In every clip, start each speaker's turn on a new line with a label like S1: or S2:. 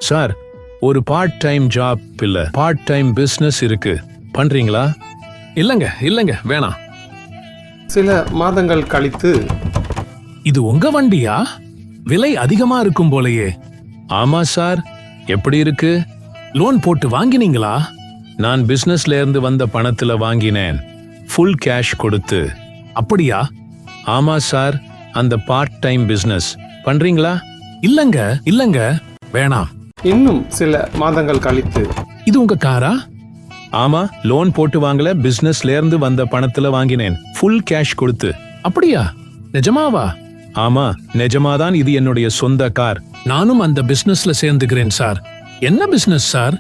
S1: Sir, ஒரு part time job இல்ல part time business இருக்கு, பண்றீங்களா?
S2: இல்லங்க வேணாம்.
S3: சில மாதங்கள் கழித்து,
S2: இது உங்க வண்டியா? விலை அதிகமா இருக்கும் போலயே.
S1: ஆமா சார். எப்படி இருக்கு?
S2: லோன் போட்டு வாங்கினீங்களா?
S1: நான் பிசினஸ்ல இருந்து வந்த பணத்துல வாங்கினேன், ஃபுல் கேஷ் கொடுத்து.
S2: அப்படியா?
S1: ஆமா சார். அந்த பார்ட் டைம் பிசினஸ் பண்றீங்களா?
S2: இல்லங்க வேணாம்.
S3: இன்னும் சில மாதங்கள் கழித்து,
S2: இது உங்க காரா?
S1: ஆமா, லோன் போட்டு வாங்கல, பிசினஸ்ல இருந்து வந்த பணத்துல வாங்கினேன், ஃபுல் கேஷ் கொடுத்து.
S2: அப்படியா? நிஜமாவா?
S1: ஆமா, நிஜமாதான். இது என்னுடைய சொந்த கார்.
S2: நானும் அந்த பிசினஸ்ல சேர்ந்துக்கிறேன் சார். என்ன பிசினஸ் சார்?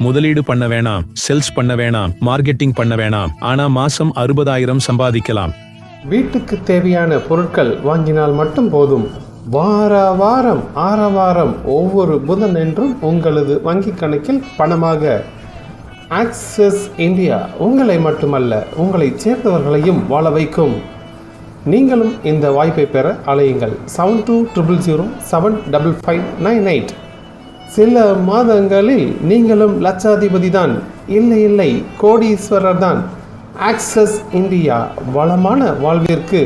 S1: முதலீடு பண்ண வேணாம், சேல்ஸ் பண்ண வேணாம், மார்க்கெட்டிங் பண்ண வேணாம். ஆனா மாசம் 60,000 சம்பாதிக்கலாம்.
S3: வீட்டுக்கு தேவையான பொருட்கள் வாங்கினால் மட்டும் போதும். வாரம் ஆரவாரம் ஒவ்வொரு புதன் என்றும் உங்களது வங்கி கணக்கில் பணமாக. ஆக்சஸ் இந்தியா உங்களை மட்டுமல்ல, உங்களை சேர்ந்தவர்களையும் வாழ வைக்கும். நீங்களும் இந்த வாய்ப்பை பெற அலையுங்கள் 7200075598. சில மாதங்களில் நீங்களும் லட்சாதிபதி தான். இல்லை, கோடீஸ்வரர் தான். ஆக்சஸ் இந்தியா, வளமான வாழ்விற்கு